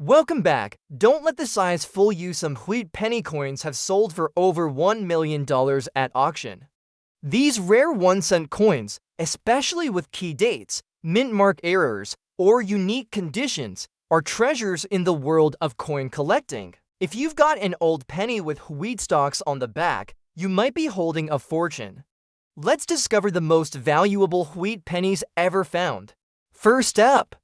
Welcome back. Don't let the size fool you. Some wheat penny coins have sold for over $1 million at auction. These rare 1-cent coins, especially with key dates, mint mark errors, or unique conditions, are treasures in the world of coin collecting. If you've got an old penny with wheat stalks on the back, you might be holding a fortune. Let's discover the most valuable wheat pennies ever found. First up,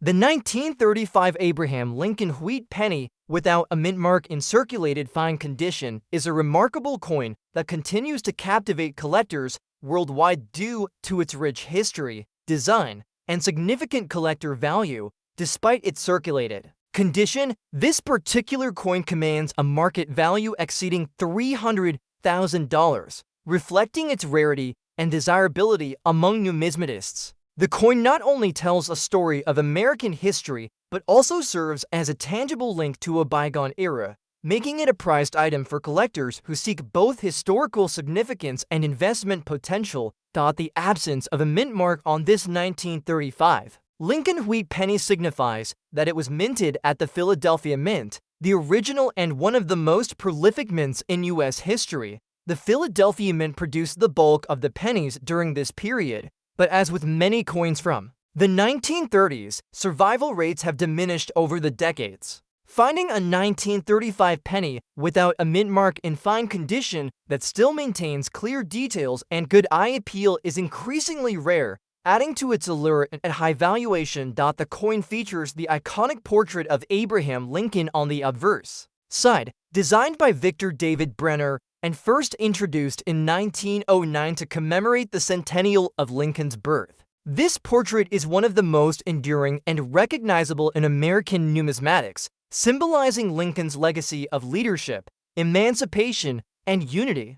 the 1935 Abraham Lincoln wheat penny without a mint mark in circulated fine condition is a remarkable coin that continues to captivate collectors worldwide due to its rich history, design, and significant collector value. Despite its circulated condition, this particular coin commands a market value exceeding $300,000, reflecting its rarity and desirability among numismatists. The coin not only tells a story of American history, but also serves as a tangible link to a bygone era, making it a prized item for collectors who seek both historical significance and investment potential. The absence of a mint mark on this 1935 Lincoln wheat penny signifies that it was minted at the Philadelphia Mint, the original and one of the most prolific mints in U.S. history. The Philadelphia Mint produced the bulk of the pennies during this period, but as with many coins from the 1930s, survival rates have diminished over the decades. Finding a 1935 penny without a mint mark in fine condition that still maintains clear details and good eye appeal is increasingly rare, adding to its allure at high valuation. The coin features the iconic portrait of Abraham Lincoln on the obverse side, designed by Victor David Brenner and first introduced in 1909 to commemorate the centennial of Lincoln's birth. This portrait is one of the most enduring and recognizable in American numismatics, symbolizing Lincoln's legacy of leadership, emancipation, and unity.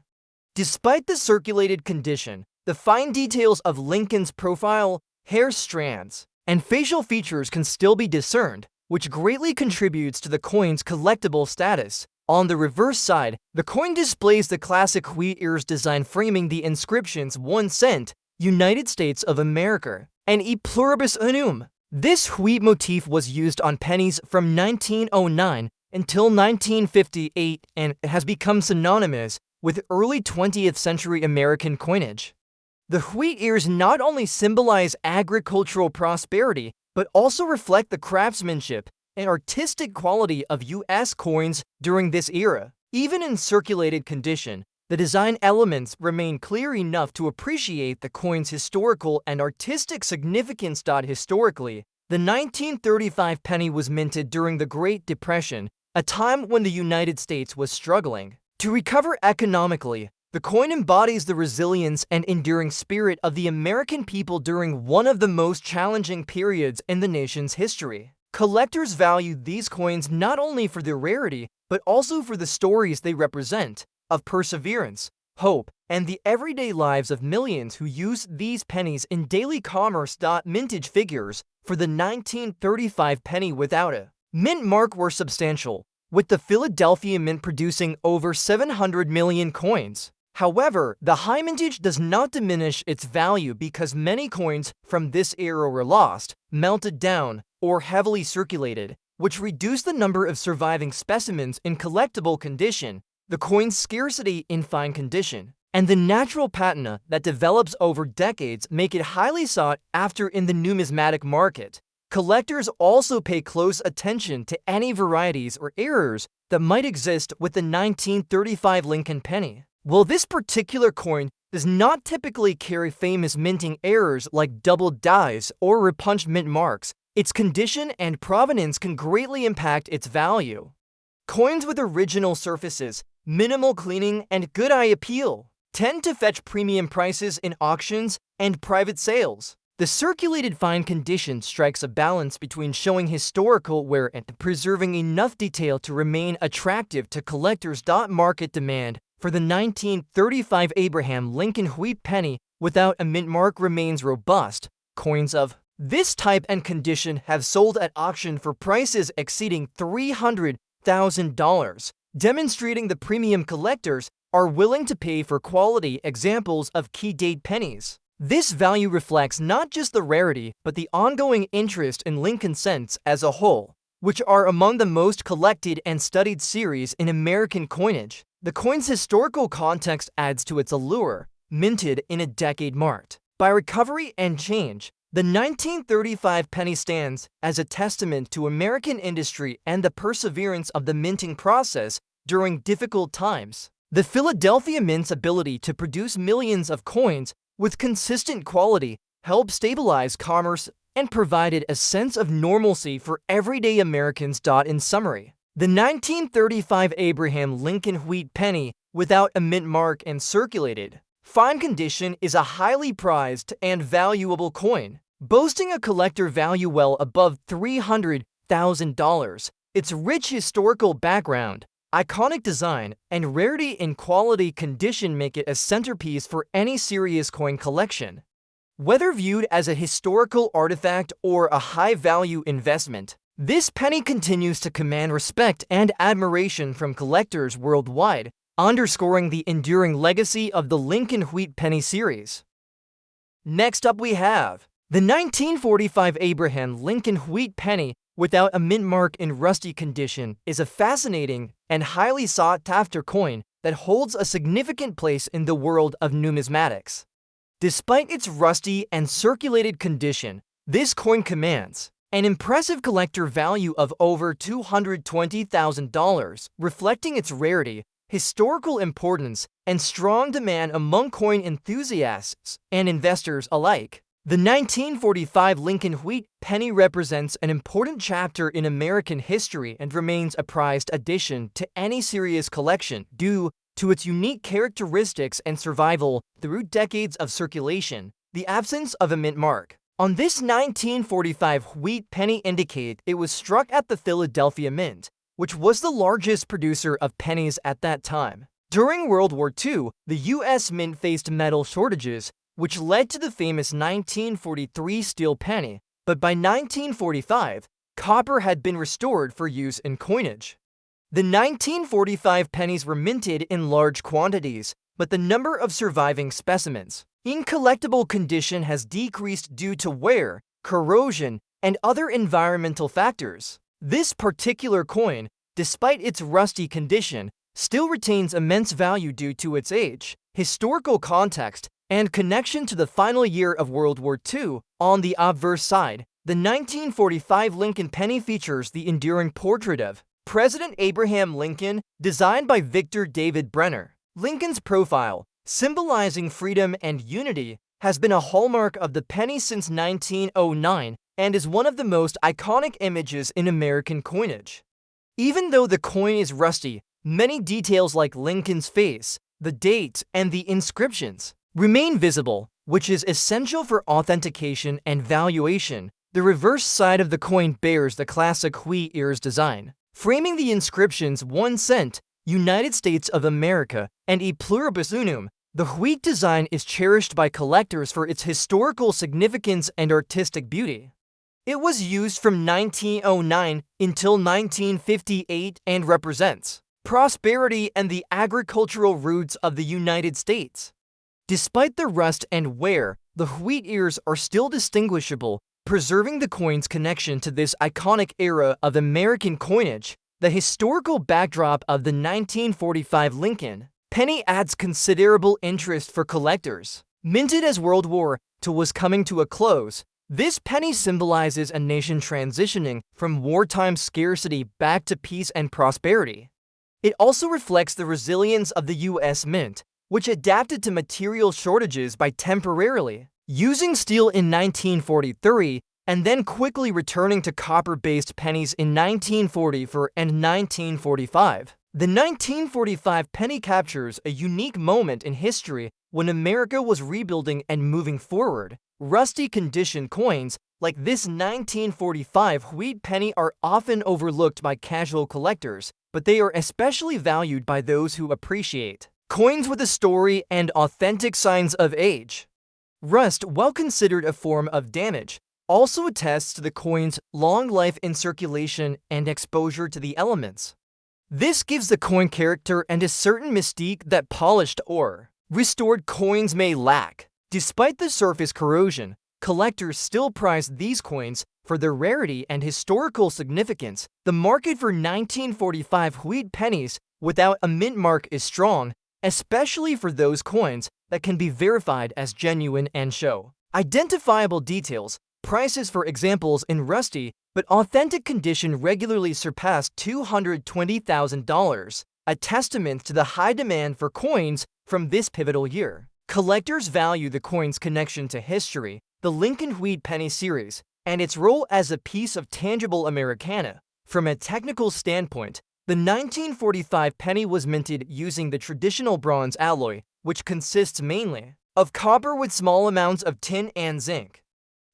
Despite the circulated condition, the fine details of Lincoln's profile, hair strands, and facial features can still be discerned, which greatly contributes to the coin's collectible status. On the reverse side, the coin displays the classic wheat ears design framing the inscriptions 1 cent, United States of America, and E pluribus unum. This wheat motif was used on pennies from 1909 until 1958 and has become synonymous with early 20th century American coinage. The wheat ears not only symbolize agricultural prosperity, but also reflect the craftsmanship and artistic quality of U.S. coins during this era. Even in circulated condition, the design elements remain clear enough to appreciate the coin's historical and artistic significance. Historically, the 1935 penny was minted during the Great Depression, a time when the United States was struggling to recover economically. The coin embodies the resilience and enduring spirit of the American people during one of the most challenging periods in the nation's history. Collectors value these coins not only for their rarity, but also for the stories they represent, of perseverance, hope, and the everyday lives of millions who use these pennies in daily commerce. Mintage figures for the 1935 penny without a mint mark were substantial, with the Philadelphia Mint producing over 700 million coins. However, the high mintage does not diminish its value because many coins from this era were lost, melted down, or heavily circulated, which reduced the number of surviving specimens in collectible condition. The coin's scarcity in fine condition and the natural patina that develops over decades make it highly sought after in the numismatic market. Collectors also pay close attention to any varieties or errors that might exist with the 1935 Lincoln penny. While this particular coin does not typically carry famous minting errors like double dies or repunched mint marks, its condition and provenance can greatly impact its value. Coins with original surfaces, minimal cleaning, and good eye appeal tend to fetch premium prices in auctions and private sales. The circulated fine condition strikes a balance between showing historical wear and preserving enough detail to remain attractive to collectors. Market demand for the 1935 Abraham Lincoln wheat penny without a mint mark remains robust. Coins of this type and condition have sold at auction for prices exceeding $300,000, demonstrating the premium collectors are willing to pay for quality examples of key date pennies. This value reflects not just the rarity, but the ongoing interest in Lincoln cents as a whole. which are among the most collected and studied series in American coinage. The coin's historical context adds to its allure, minted in a decade marked by recovery and change. The 1935 penny stands as a testament to American industry and the perseverance of the minting process during difficult times. The Philadelphia Mint's ability to produce millions of coins with consistent quality helped stabilize commerce and provided a sense of normalcy for everyday Americans. In summary, the 1935 Abraham Lincoln wheat penny without a mint mark and circulated fine condition is a highly prized and valuable coin, boasting a collector value well above $300,000. Its rich historical background, iconic design, and rarity in quality condition make it a centerpiece for any serious coin collection. Whether viewed as a historical artifact or a high-value investment, this penny continues to command respect and admiration from collectors worldwide, underscoring the enduring legacy of the Lincoln Wheat Penny series. Next up we have the 1945 Abraham Lincoln Wheat Penny without a mint mark in rusty condition is a fascinating and highly sought-after coin that holds a significant place in the world of numismatics. Despite its rusty and circulated condition, this coin commands an impressive collector value of over $220,000, reflecting its rarity, historical importance, and strong demand among coin enthusiasts and investors alike. The 1945 Lincoln Wheat Penny represents an important chapter in American history and remains a prized addition to any serious collection due to its unique characteristics and survival through decades of circulation. The absence of a mint mark on this 1945 wheat penny indicate it was struck at the Philadelphia Mint, which was the largest producer of pennies at that time. During World War II, the U.S. Mint faced metal shortages, which led to the famous 1943 steel penny, but by 1945, copper had been restored for use in coinage. The 1945 pennies were minted in large quantities, but the number of surviving specimens in collectible condition has decreased due to wear, corrosion, and other environmental factors. This particular coin, despite its rusty condition, still retains immense value due to its age, historical context, and connection to the final year of World War II. On the obverse side, the 1945 Lincoln penny features the enduring portrait of President Abraham Lincoln, designed by Victor David Brenner. Lincoln's profile, symbolizing freedom and unity, has been a hallmark of the penny since 1909 and is one of the most iconic images in American coinage. Even though the coin is rusty, many details like Lincoln's face, the date, and the inscriptions remain visible, which is essential for authentication and valuation. The reverse side of the coin bears the classic wheat ears design, framing the inscriptions 1 cent, United States of America, and E pluribus unum. The wheat design is cherished by collectors for its historical significance and artistic beauty. It was used from 1909 until 1958 and represents prosperity and the agricultural roots of the United States. Despite the rust and wear, the wheat ears are still distinguishable, preserving the coin's connection to this iconic era of American coinage. The historical backdrop of the 1945 Lincoln penny adds considerable interest for collectors. Minted as World War II was coming to a close, this penny symbolizes a nation transitioning from wartime scarcity back to peace and prosperity. It also reflects the resilience of the U.S. Mint, which adapted to material shortages by temporarily using steel in 1943 and then quickly returning to copper-based pennies in 1944 and 1945. The 1945 penny captures a unique moment in history when America was rebuilding and moving forward. Rusty condition coins like this 1945 wheat penny are often overlooked by casual collectors, but they are especially valued by those who appreciate coins with a story and authentic signs of age. Rust, while considered a form of damage, also attests to the coin's long life in circulation and exposure to the elements. This gives the coin character and a certain mystique that polished or restored coins may lack. Despite the surface corrosion, collectors still prize these coins For their rarity and historical significance, the market for 1945 wheat pennies without a mint mark is strong, especially for those coins that can be verified as genuine and show identifiable details. Prices for examples in rusty but authentic condition regularly surpass $220,000, a testament to the high demand for coins from this pivotal year. Collectors value the coin's connection to history, the Lincoln Wheat Penny series, and its role as a piece of tangible Americana. From a technical standpoint, the 1945 penny was minted using the traditional bronze alloy, which consists mainly of copper with small amounts of tin and zinc.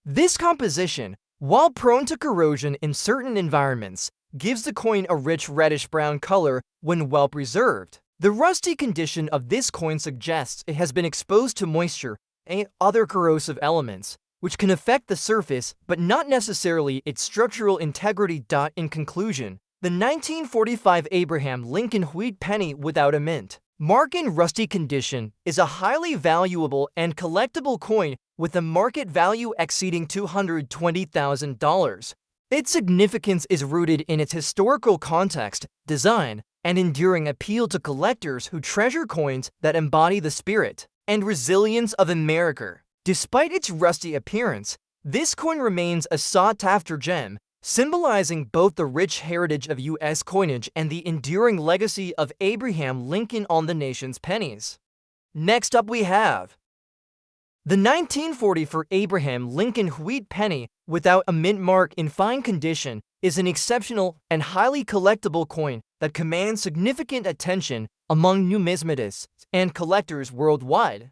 This composition, while prone to corrosion in certain environments, gives the coin a rich reddish-brown color when well preserved. The rusty condition of this coin suggests it has been exposed to moisture and other corrosive elements, which can affect the surface but not necessarily its structural integrity. In conclusion, the 1945 Abraham Lincoln Wheat Penny without a mint mark in rusty condition is a highly valuable and collectible coin with a market value exceeding $220,000. Its significance is rooted in its historical context, design, and enduring appeal to collectors who treasure coins that embody the spirit and resilience of America. Despite its rusty appearance, this coin remains a sought-after gem, symbolizing both the rich heritage of U.S. coinage and the enduring legacy of Abraham Lincoln on the nation's pennies. Next up we have the 1944 Abraham Lincoln Wheat Penny without a mint mark in fine condition is an exceptional and highly collectible coin that commands significant attention among numismatists and collectors worldwide.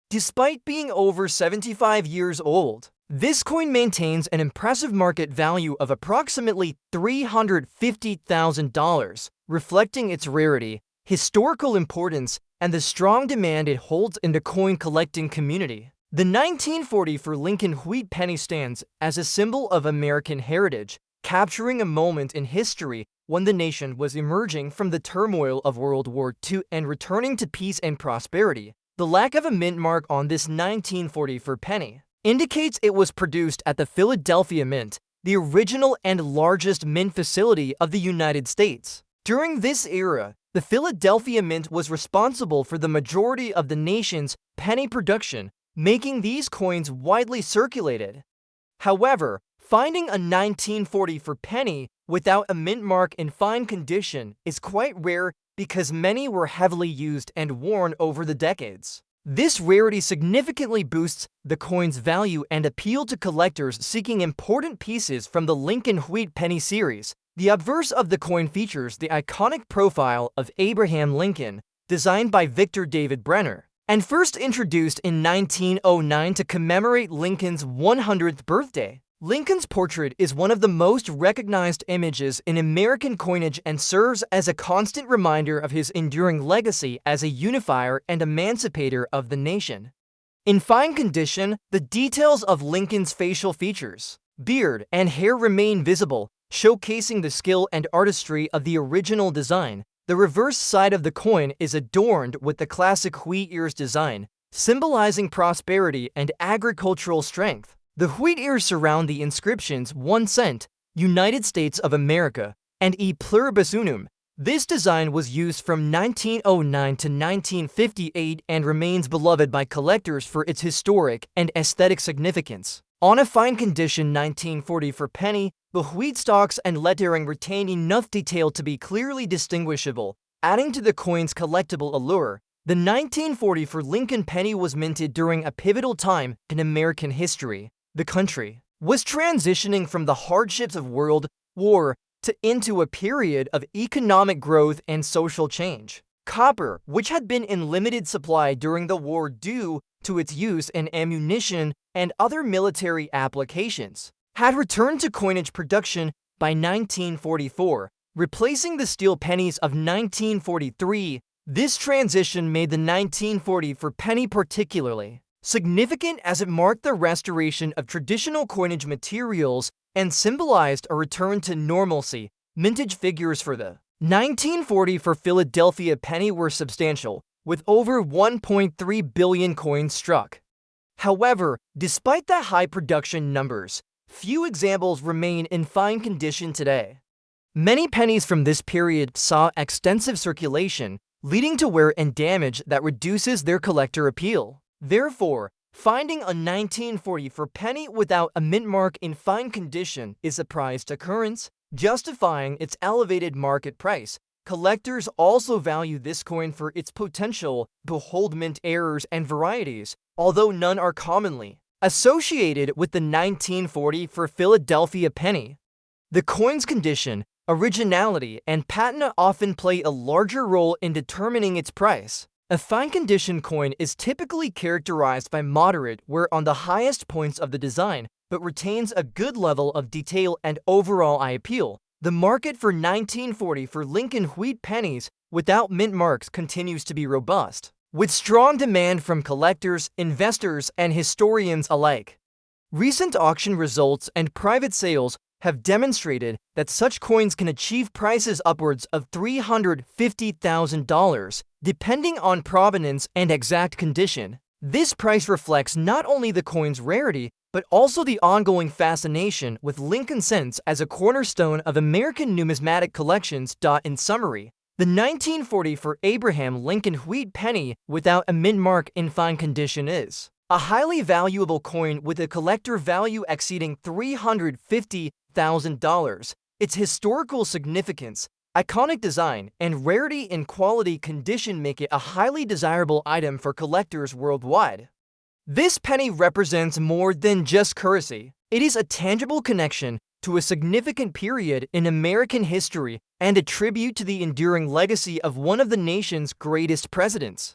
Despite being over 75 years old, this coin maintains an impressive market value of approximately $350,000, reflecting its rarity, historical importance, and the strong demand it holds in the coin collecting community. The 1944 Lincoln Wheat Penny stands as a symbol of American heritage, capturing a moment in history when the nation was emerging from the turmoil of World War II and returning to peace and prosperity. The lack of a mint mark on this 1944 penny indicates it was produced at the Philadelphia Mint, the original and largest mint facility of the United States. During this era, the Philadelphia Mint was responsible for the majority of the nation's penny production, making these coins widely circulated. However, finding a 1944 penny without a mint mark in fine condition is quite rare because many were heavily used and worn over the decades. This rarity significantly boosts the coin's value and appeal to collectors seeking important pieces from the Lincoln Wheat Penny series. The obverse of the coin features the iconic profile of Abraham Lincoln, designed by Victor David Brenner, and first introduced in 1909 to commemorate Lincoln's 100th birthday. Lincoln's portrait is one of the most recognized images in American coinage and serves as a constant reminder of his enduring legacy as a unifier and emancipator of the nation. In fine condition, the details of Lincoln's facial features, beard, and hair remain visible, showcasing the skill and artistry of the original design. The reverse side of the coin is adorned with the classic wheat ears design, symbolizing prosperity and agricultural strength. The wheat ears surround the inscriptions 1 cent, United States of America, and E pluribus unum. This design was used from 1909 to 1958 and remains beloved by collectors for its historic and aesthetic significance. On a fine condition 1944 penny, the wheat stalks and lettering retain enough detail to be clearly distinguishable, adding to the coin's collectible allure. The 1944 Lincoln penny was minted during a pivotal time in American history. The country was transitioning from the hardships of World War II into a period of economic growth and social change. Copper, which had been in limited supply during the war due to its use in ammunition and other military applications, had returned to coinage production by 1944, replacing the steel pennies of 1943. This transition made the 1944 penny particularly significant as it marked the restoration of traditional coinage materials and symbolized a return to normalcy. Mintage figures for the 1940 for Philadelphia penny were substantial, with over 1.3 billion coins struck. However, despite the high production numbers, Few examples remain in fine condition today. Many pennies from this period saw extensive circulation, leading to wear and damage that reduces their collector appeal. Therefore, finding a 1944 penny without a mint mark in fine condition is a prized occurrence, justifying its elevated market price. Collectors also value this coin for its potential beholdment errors and varieties, although none are commonly associated with the 1940 for Philadelphia penny. The coin's condition, originality, and patina often play a larger role in determining its price. A fine condition coin is typically characterized by moderate wear on the highest points of the design, but retains a good level of detail and overall eye appeal. The market for 1940 for Lincoln wheat pennies without mint marks continues to be robust, with strong demand from collectors, investors, and historians alike. Recent auction results and private sales have demonstrated that such coins can achieve prices upwards of $350,000, depending on provenance and exact condition. This price reflects not only the coin's rarity, but also the ongoing fascination with Lincoln cents as a cornerstone of American numismatic collections. In summary, the 1940 for Abraham Lincoln wheat penny without a mint mark in fine condition is a highly valuable coin with a collector value exceeding $350,000. Its historical significance, iconic design, and rarity in quality condition make it a highly desirable item for collectors worldwide. This penny represents more than just currency. It is a tangible connection to a significant period in American history and a tribute to the enduring legacy of one of the nation's greatest presidents.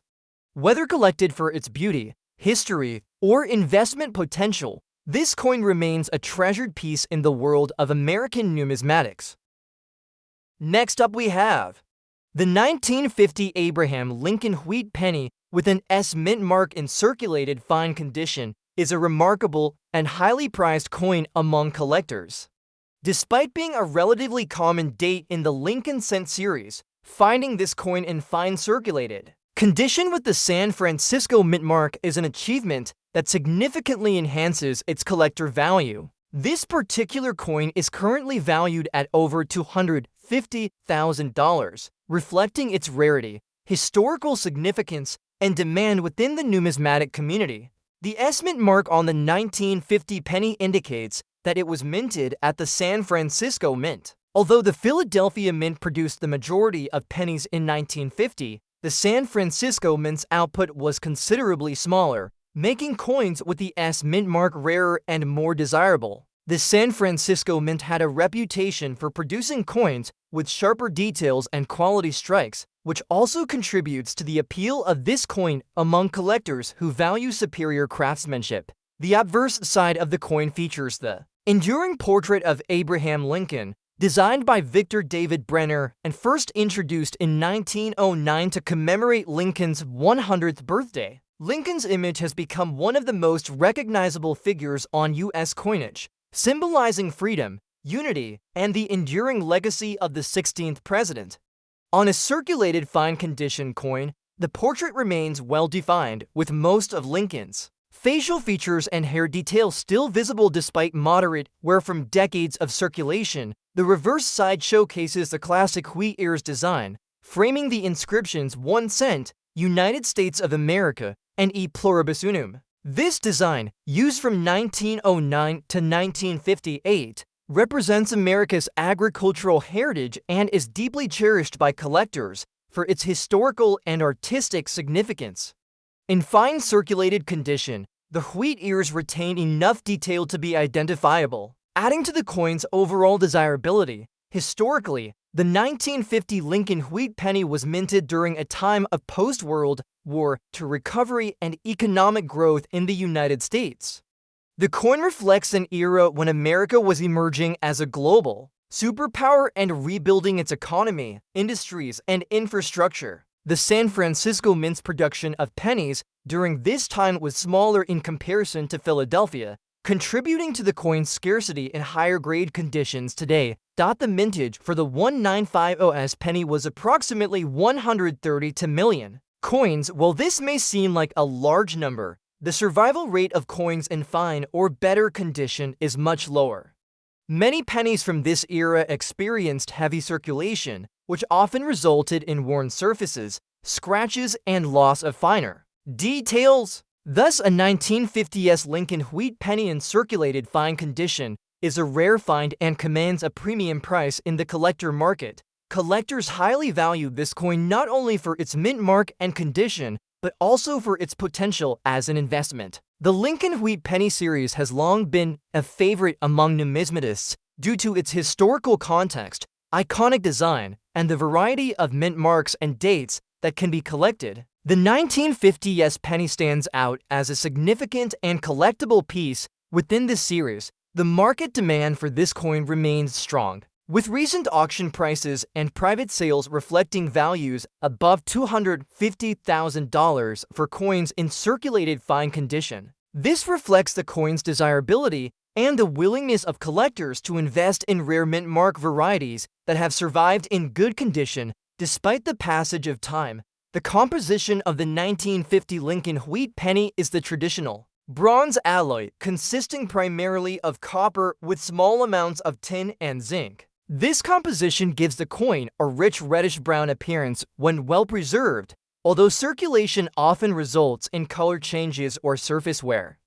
Whether collected for its beauty, history, or investment potential, this coin remains a treasured piece in the world of American numismatics. Next up we have the 1950 Abraham Lincoln wheat penny with an S mint mark in circulated fine condition is a remarkable and highly prized coin among collectors. Despite being a relatively common date in the Lincoln cent series, finding this coin in fine circulated condition with the San Francisco mint mark is an achievement that significantly enhances its collector value. This particular coin is currently valued at over $250,000, reflecting its rarity, historical significance, and demand within the numismatic community. The S mint mark on the 1950 penny indicates that it was minted at the San Francisco Mint. Although the Philadelphia Mint produced the majority of pennies in 1950, the San Francisco Mint's output was considerably smaller, making coins with the S mint mark rarer and more desirable. The San Francisco Mint had a reputation for producing coins with sharper details and quality strikes, which also contributes to the appeal of this coin among collectors who value superior craftsmanship. The obverse side of the coin features the enduring portrait of Abraham Lincoln, designed by Victor David Brenner and first introduced in 1909 to commemorate Lincoln's 100th birthday. Lincoln's image has become one of the most recognizable figures on U.S. coinage, symbolizing freedom, unity, and the enduring legacy of the 16th president. On a circulated fine condition coin, the portrait remains well-defined, with most of Lincoln's facial features and hair detail still visible despite moderate wear from decades of circulation. The reverse side showcases the classic wheat ears design, framing the inscriptions 1 cent, United States of America, and E pluribus unum. This design, used from 1909 to 1958, represents America's agricultural heritage and is deeply cherished by collectors for its historical and artistic significance. In fine circulated condition, the wheat ears retain enough detail to be identifiable, adding to the coin's overall desirability. Historically, the 1950 Lincoln wheat penny was minted during a time of post-World War II recovery and economic growth in the United States. The coin reflects an era when America was emerging as a global superpower and rebuilding its economy, industries, and infrastructure. The San Francisco Mint's production of pennies during this time was smaller in comparison to Philadelphia, contributing to the coin's scarcity in higher-grade conditions today. The mintage for the 1950s penny was approximately 132 million coins. While this may seem like a large number, the survival rate of coins in fine or better condition is much lower. Many pennies from this era experienced heavy circulation, which often resulted in worn surfaces, scratches, and loss of finer details. Thus, a 1950s Lincoln wheat penny in circulated fine condition is a rare find and commands a premium price in the collector market. Collectors highly value this coin not only for its mint mark and condition, but also for its potential as an investment. The Lincoln Wheat Penny series has long been a favorite among numismatists due to its historical context, iconic design, and the variety of mint marks and dates that can be collected. The 1950s penny stands out as a significant and collectible piece within this series. The market demand for this coin remains strong, with recent auction prices and private sales reflecting values above $250,000 for coins in circulated fine condition. This reflects the coin's desirability and the willingness of collectors to invest in rare mint mark varieties that have survived in good condition despite the passage of time. The composition of the 1950 Lincoln Wheat Penny is the traditional bronze alloy, consisting primarily of copper with small amounts of tin and zinc. This composition gives the coin a rich reddish-brown appearance when well preserved, although circulation often results in color changes or surface wear.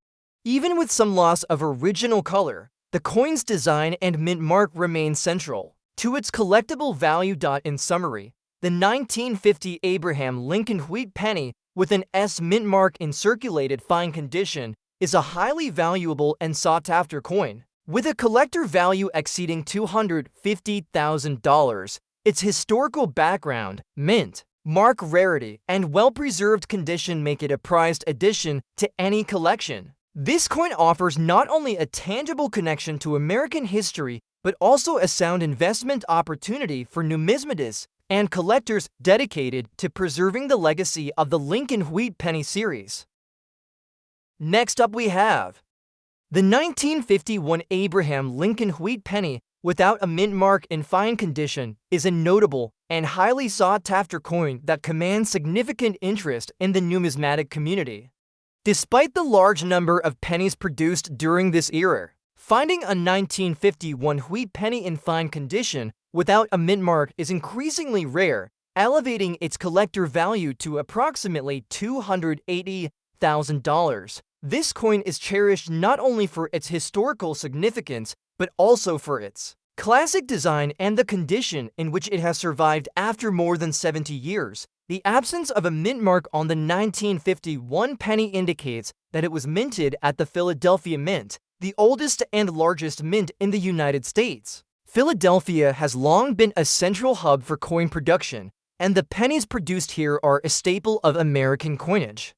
Even with some loss of original color, the coin's design and mint mark remain central to its collectible value. In summary, the 1950 Abraham Lincoln Wheat Penny with an S mint mark in circulated fine condition is a highly valuable and sought-after coin. With a collector value exceeding $250,000, its historical background, mint mark rarity, and well-preserved condition make it a prized addition to any collection. This coin offers not only a tangible connection to American history, but also a sound investment opportunity for numismatists and collectors dedicated to preserving the legacy of the Lincoln Wheat Penny series. Next up we have the 1951 Abraham Lincoln Wheat Penny without a mint mark in fine condition is a notable and highly sought-after coin that commands significant interest in the numismatic community. Despite the large number of pennies produced during this era, finding a 1951 wheat penny in fine condition without a mint mark is increasingly rare, elevating its collector value to approximately $280,000. This coin is cherished not only for its historical significance, but also for its classic design and the condition in which it has survived after more than 70 years. The absence of a mint mark on the 1951 penny indicates that it was minted at the Philadelphia Mint, the oldest and largest mint in the United States. Philadelphia has long been a central hub for coin production, and the pennies produced here are a staple of American coinage.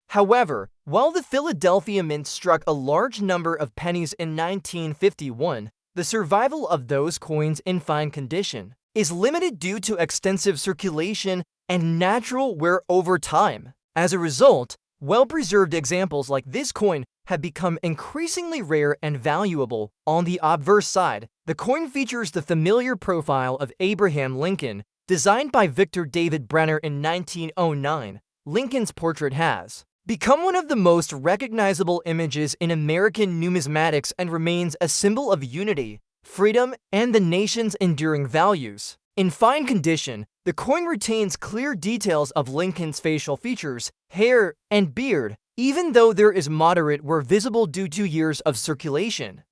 However, while the Philadelphia Mint struck a large number of pennies in 1951, the survival of those coins in fine condition is limited due to extensive circulation and natural wear over time. As a result, well-preserved examples like this coin have become increasingly rare and valuable. On the obverse side, the coin features the familiar profile of Abraham Lincoln, designed by Victor David Brenner in 1909. Lincoln's portrait has become one of the most recognizable images in American numismatics and remains a symbol of unity, freedom, and the nation's enduring values. In fine condition, the coin retains clear details of Lincoln's facial features, hair, and beard, even though there is moderate wear visible due to years of circulation.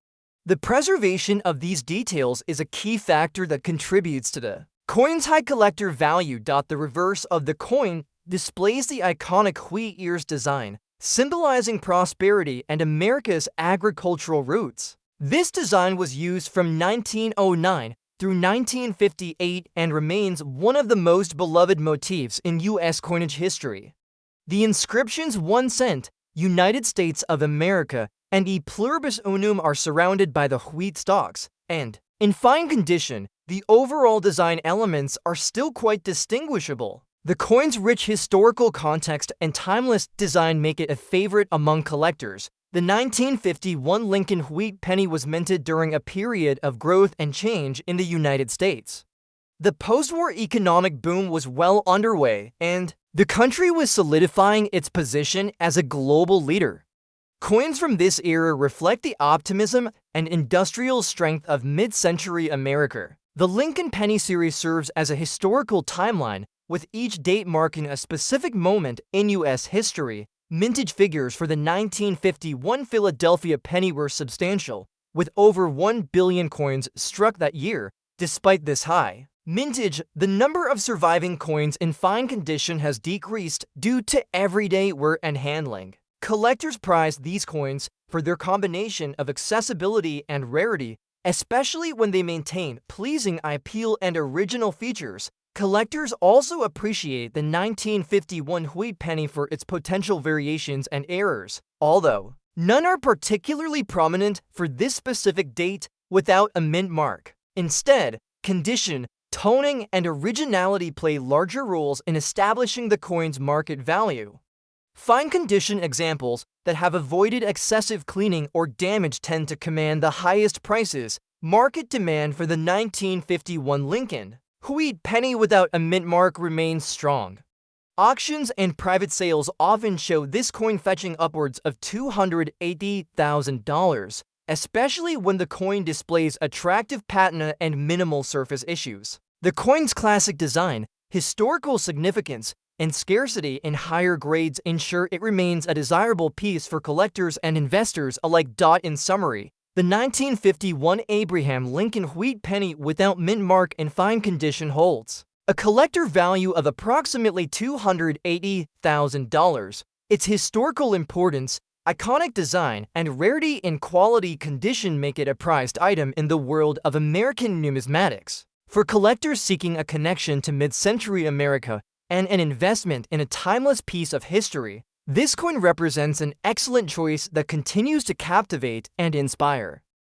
The preservation of these details is a key factor that contributes to the coin's high collector value. The reverse of the coin displays the iconic wheat ears design, symbolizing prosperity and America's agricultural roots. This design was used from 1909 through 1958 and remains one of the most beloved motifs in U.S. coinage history. The inscriptions 1 cent, United States of America, and E pluribus unum are surrounded by the wheat stalks, and, in fine condition, the overall design elements are still quite distinguishable. The coin's rich historical context and timeless design make it a favorite among collectors. The 1951 Lincoln Wheat Penny was minted during a period of growth and change in the United States. The post-war economic boom was well underway, and The country was solidifying its position as a global leader. Coins from this era reflect the optimism and industrial strength of mid-century America. The Lincoln penny series serves as a historical timeline, with each date marking a specific moment in U.S. history. Mintage figures for the 1951 Philadelphia penny were substantial, with over 1 billion coins struck that year. Despite this high mintage, the number of surviving coins in fine condition has decreased due to everyday wear and handling. Collectors prize these coins for their combination of accessibility and rarity, especially when they maintain pleasing appeal and original features. Collectors also appreciate the 1951 wheat penny for its potential variations and errors, although none are particularly prominent for this specific date without a mint mark. Instead, condition, toning, and originality play larger roles in establishing the coin's market value. Fine condition examples that have avoided excessive cleaning or damage tend to command the highest prices. Market demand for the 1951 Lincoln wheat penny without a mint mark remains strong. Auctions and private sales often show this coin fetching upwards of $280,000, especially when the coin displays attractive patina and minimal surface issues. The coin's classic design, historical significance, and scarcity in higher grades ensure it remains a desirable piece for collectors and investors alike. In summary, the 1951 Abraham Lincoln wheat penny without mint mark in fine condition holds a collector value of approximately $280,000. Its historical importance, iconic design, and rarity in quality condition make it a prized item in the world of American numismatics. For collectors seeking a connection to mid-century America and an investment in a timeless piece of history, this coin represents an excellent choice that continues to captivate and inspire.